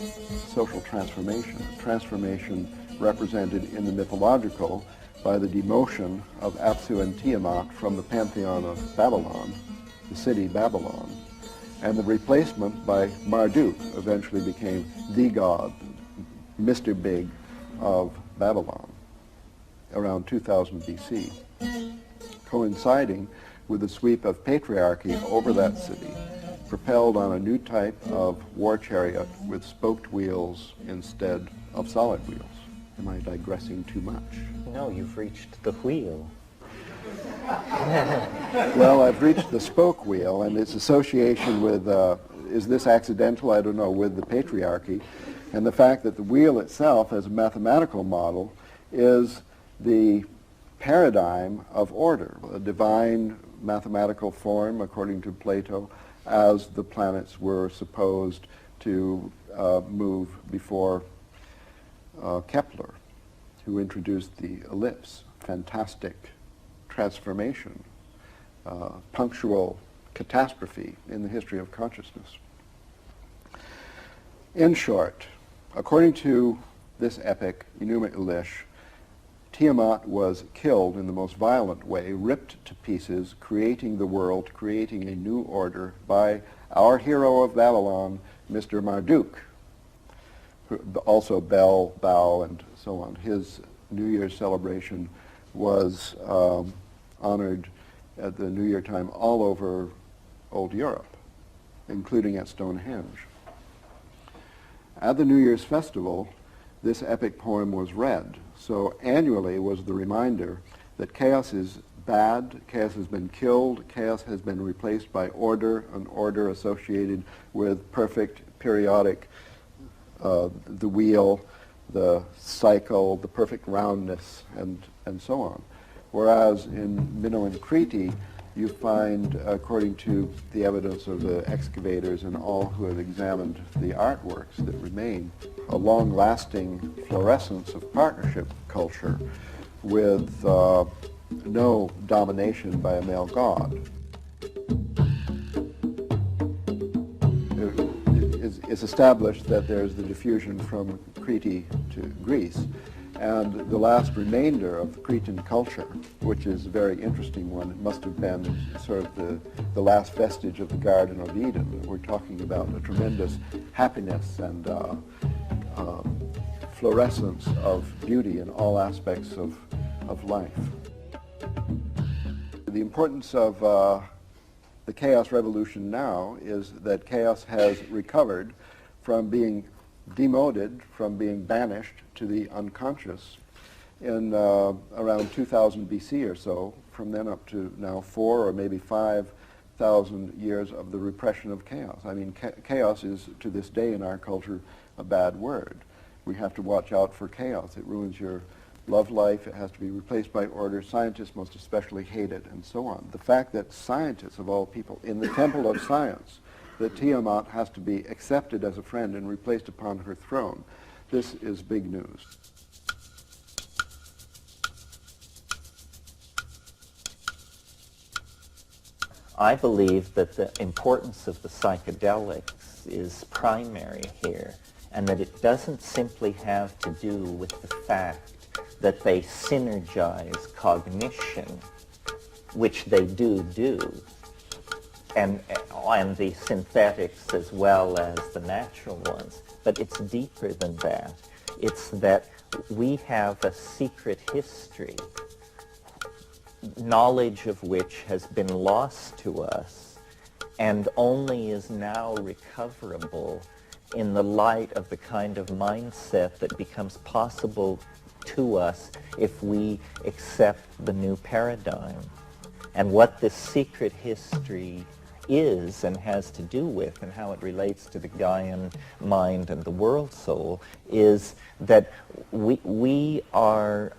social transformation, a transformation represented in the mythological by the demotion of Apsu and Tiamat from the pantheon of Babylon, the city Babylon, and the replacement by Marduk eventually became the god, Mr. Big of Babylon, around 2000 BC, coinciding with the sweep of patriarchy over that city, propelled on a new type of war chariot with spoked wheels instead of solid wheels. Am I digressing too much? No, you've reached the wheel. Well, I've reached the spoke wheel, and its association with, is this accidental? I don't know, with the patriarchy, and the fact that the wheel itself as a mathematical model is the paradigm of order, a divine mathematical form, according to Plato, as the planets were supposed to move before Kepler, who introduced the ellipse. Fantastic transformation, punctual catastrophe in the history of consciousness. In short, according to this epic, Enuma Elish, Tiamat was killed in the most violent way, ripped to pieces, creating the world, creating a new order by our hero of Babylon, Mr. Marduk, also Bel, Baal, and so on. His New Year's celebration was honored at the New Year time all over old Europe, including at Stonehenge. At the New Year's festival, this epic poem was read. So annually was the reminder that chaos is bad, chaos has been killed, chaos has been replaced by order, an order associated with perfect, periodic, the wheel, the cycle, the perfect roundness, and so on. Whereas in Minoan Crete, you find, according to the evidence of the excavators and all who have examined the artworks that remain, a long-lasting fluorescence of partnership culture with no domination by a male god. It's established that there's the diffusion from Crete to Greece, and the last remainder of Cretan culture, which is a very interesting one, it must have been sort of the last vestige of the Garden of Eden. We're talking about a tremendous happiness and fluorescence of beauty in all aspects of life. The importance of the chaos revolution now is that chaos has recovered from being demoted, from being banished to the unconscious in around 2000 BC or so, from then up to now 4,000 or maybe 5,000 years of the repression of chaos. I mean, chaos is, to this day in our culture, a bad word. We have to watch out for chaos. It ruins your love life. It has to be replaced by order. Scientists most especially hate it, and so on. The fact that scientists, of all people, in the temple of science, that Tiamat has to be accepted as a friend and replaced upon her throne, this is big news. I believe that the importance of the psychedelics is primary here, and that it doesn't simply have to do with the fact that they synergize cognition, which they do, and the synthetics as well as the natural ones. But it's deeper than that. It's that we have a secret history, knowledge of which has been lost to us and only is now recoverable in the light of the kind of mindset that becomes possible to us if we accept the new paradigm. And what this secret history is and has to do with, and how it relates to the Gaian mind and the world soul, is that we are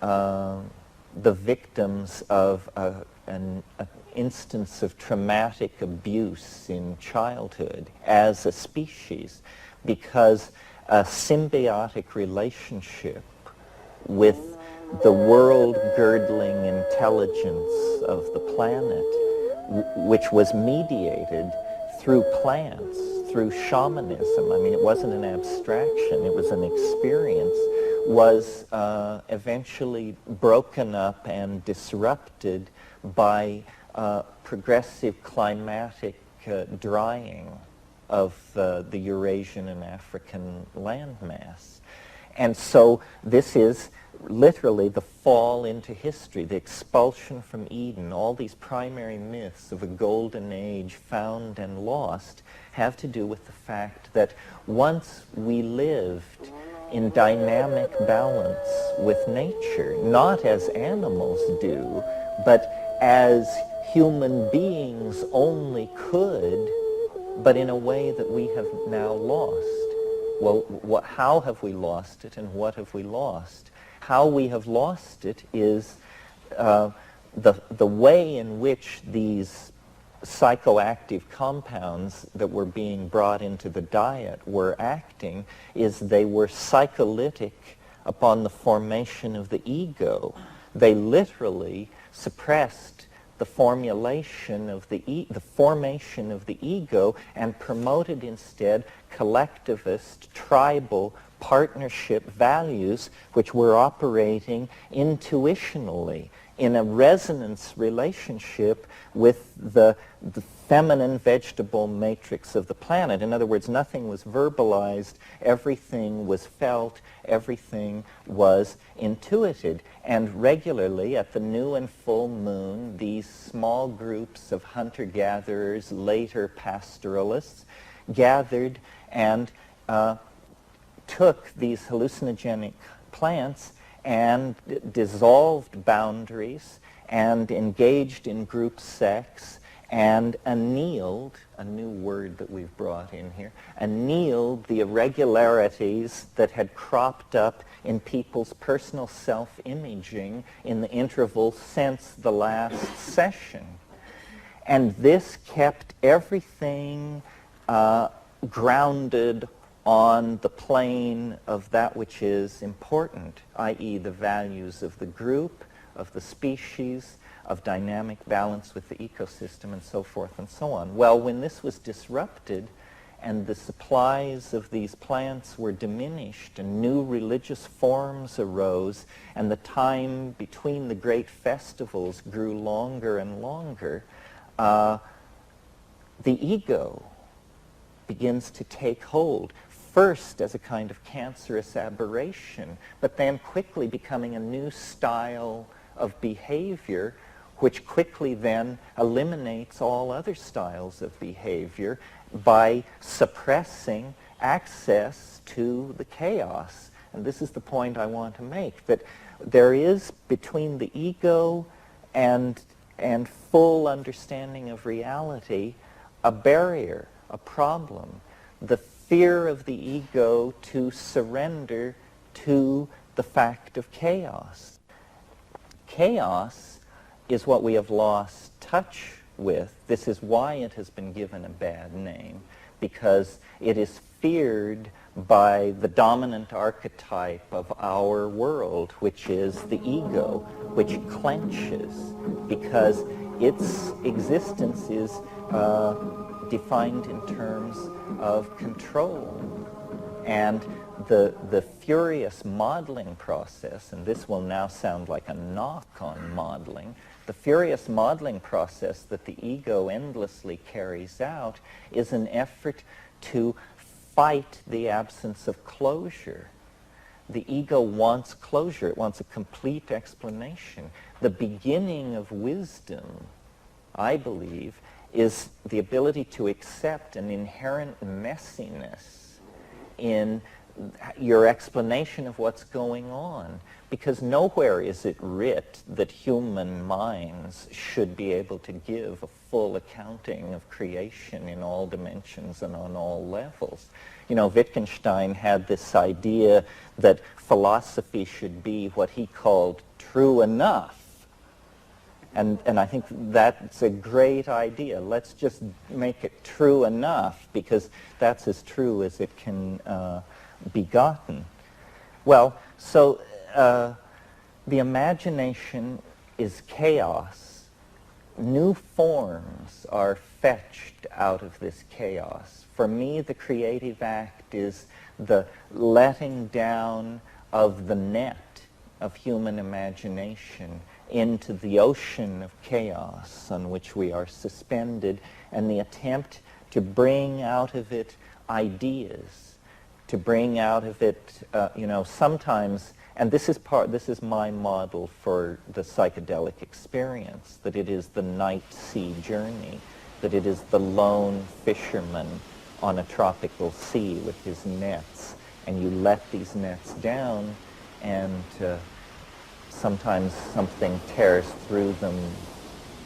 the victims of an instance of traumatic abuse in childhood as a species, because a symbiotic relationship with the world-girdling intelligence of the planet, which was mediated through plants, through shamanism. I mean, it wasn't an abstraction, it was an experience, was eventually broken up and disrupted by progressive climatic drying of the Eurasian and African landmass. And so this is literally the fall into history, the expulsion from Eden. All these primary myths of a golden age found and lost have to do with the fact that once we lived in dynamic balance with nature, not as animals do, but as human beings only could, but in a way that we have now lost. Well, how have we lost it, and what have we lost? How we have lost it is the way in which these psychoactive compounds that were being brought into the diet were acting is they were psycholytic upon the formation of the ego. They literally suppressed the formation of the formation of the ego and promoted instead collectivist, tribal, partnership values which were operating intuitionally in a resonance relationship with the feminine vegetable matrix of the planet. In other words, nothing was verbalized, everything was felt, everything was intuited. And regularly at the new and full moon, these small groups of hunter-gatherers, later pastoralists, gathered and took these hallucinogenic plants and dissolved boundaries and engaged in group sex and annealed, a new word that we've brought in here, annealed the irregularities that had cropped up in people's personal self-imaging in the interval since the last session. And this kept everything grounded on the plane of that which is important, i.e. the values of the group, of the species, of dynamic balance with the ecosystem, and so forth and so on. Well, when this was disrupted and the supplies of these plants were diminished and new religious forms arose and the time between the great festivals grew longer and longer, the ego begins to take hold, first as a kind of cancerous aberration, but then quickly becoming a new style of behavior, which quickly then eliminates all other styles of behavior by suppressing access to the chaos. And this is the point I want to make, that there is between the ego and full understanding of reality a barrier, a problem, the fear of the ego to surrender to the fact of chaos. Chaos is what we have lost touch with. This is why it has been given a bad name, because it is feared by the dominant archetype of our world, which is the ego, which clenches, because its existence is defined in terms of control. And the furious modeling process, and this will now sound like a knock on modeling, the furious modeling process that the ego endlessly carries out is an effort to fight the absence of closure. The ego wants closure. It wants a complete explanation. The beginning of wisdom, I believe, is the ability to accept an inherent messiness in your explanation of what's going on, because nowhere is it writ that human minds should be able to give a full accounting of creation in all dimensions and on all levels. You know, Wittgenstein had this idea that philosophy should be what he called true enough. And I think that's a great idea. Let's just make it true enough, because that's as true as it can be gotten. Well, so the imagination is chaos. New forms are fetched out of this chaos. For me, the creative act is the letting down of the net of human imagination into the ocean of chaos on which we are suspended, and the attempt to bring out of it ideas, to bring out of it, sometimes, and this is my model for the psychedelic experience, that it is the night sea journey, that it is the lone fisherman on a tropical sea with his nets, and you let these nets down, and sometimes something tears through them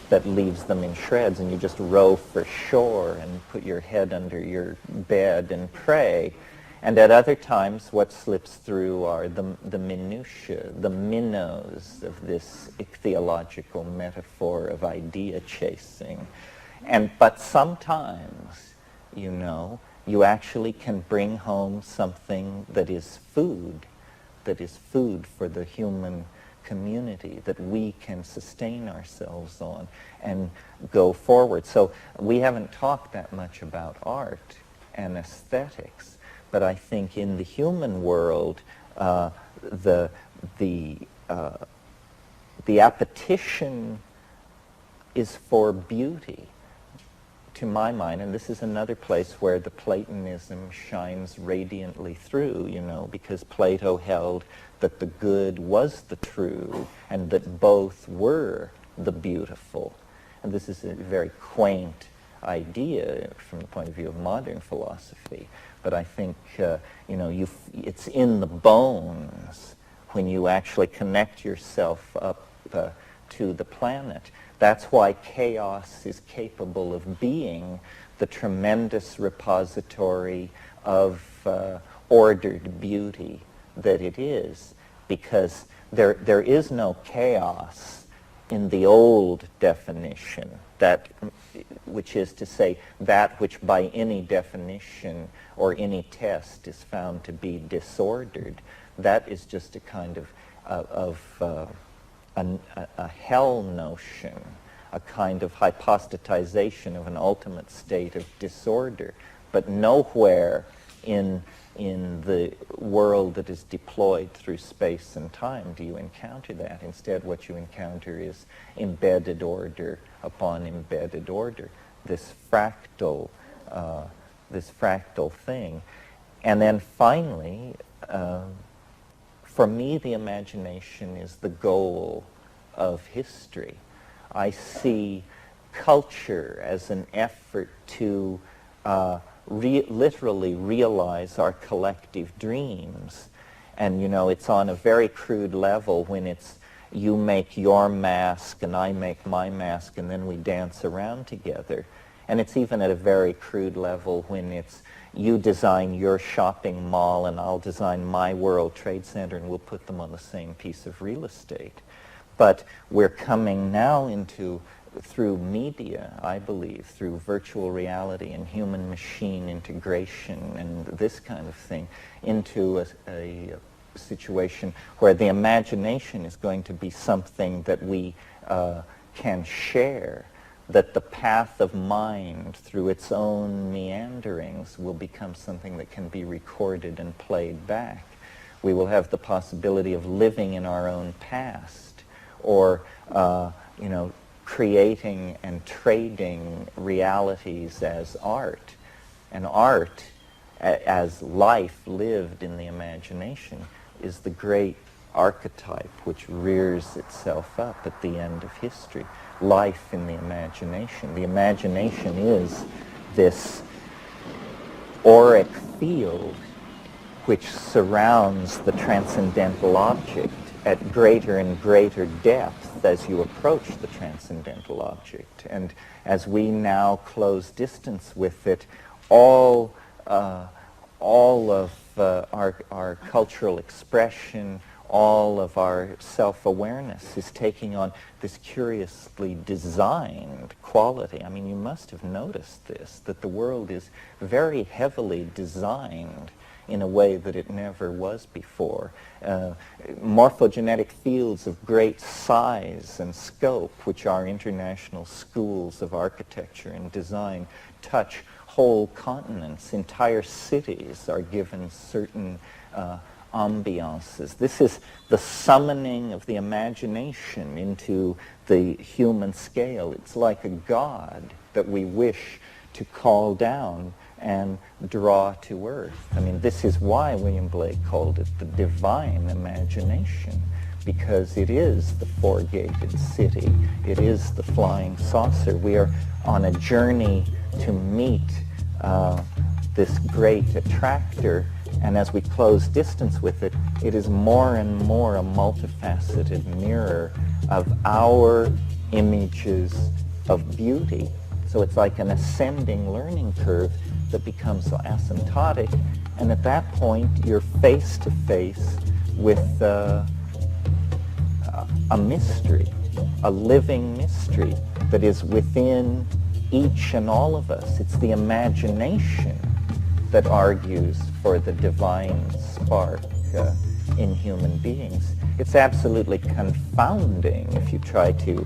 that leaves them in shreds, and you just row for shore and put your head under your bed and pray. And at other times, what slips through are the minutiae, the minnows of this ichthyological metaphor of idea chasing. But sometimes, you actually can bring home something that is food for the human community, that we can sustain ourselves on and go forward. So we haven't talked that much about art and aesthetics, but I think in the human world, the appetition is for beauty. to my mind, and this is another place where the Platonism shines radiantly through, you know, because Plato held that the good was the true and that both were the beautiful. And this is a very quaint idea from the point of view of modern philosophy. But I think, you know, it's in the bones when you actually connect yourself up to the planet. That's why chaos is capable of being the tremendous repository of ordered beauty that it is, because there is no chaos in the old definition, that which is to say that which by any definition or any test is found to be disordered. That is just a kind of a hell notion, a kind of hypostatization of an ultimate state of disorder. But nowhere in the world that is deployed through space and time do you encounter that. Instead, what you encounter is embedded order upon embedded order, this fractal thing. And then finally, for me, the imagination is the goal of history. I see culture as an effort to literally realize our collective dreams. And, you know, it's on a very crude level when it's you make your mask and I make my mask and then we dance around together. And it's even at a very crude level when it's you design your shopping mall and I'll design my World Trade Center and we'll put them on the same piece of real estate. But we're coming now into, through media, I believe, through virtual reality and human-machine integration and this kind of thing, into a situation where the imagination is going to be something that we can share, that the path of mind through its own meanderings will become something that can be recorded and played back. We will have the possibility of living in our own past, or you know, creating and trading realities as art. And art, as life lived in the imagination, is the great archetype which rears itself up at the end of history. Life in the imagination. The imagination is this auric field which surrounds the transcendental object at greater and greater depth as you approach the transcendental object. And as we now close distance with it, all of our cultural expression, all of our self-awareness is taking on this curiously designed quality. I mean, you must have noticed this, that the world is very heavily designed in a way that it never was before. Morphogenetic fields of great size and scope, which our international schools of architecture and design touch whole continents. Entire cities are given certain ambiances. This is the summoning of the imagination into the human scale. It's like a god that we wish to call down and draw to earth. I mean, this is why William Blake called it the divine imagination, because it is the four-gated city. It is the flying saucer. We are on a journey to meet this great attractor, and as we close distance with it, it is more and more a multifaceted mirror of our images of beauty. So it's like an ascending learning curve that becomes so asymptotic, and at that point you're face to face with a mystery, a living mystery that is within each and all of us. It's the imagination that argues for the divine spark in human beings. It's absolutely confounding if you try to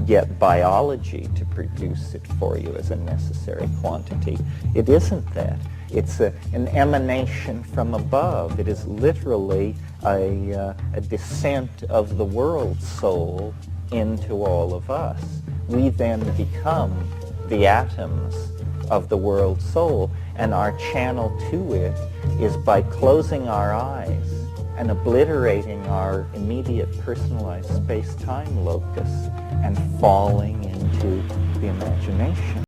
get biology to produce it for you as a necessary quantity. It isn't that. It's an emanation from above. It is literally a descent of the world soul into all of us. We then become the atoms of the world soul, and our channel to it is by closing our eyes and obliterating our immediate personalized space-time locus and falling into the imagination.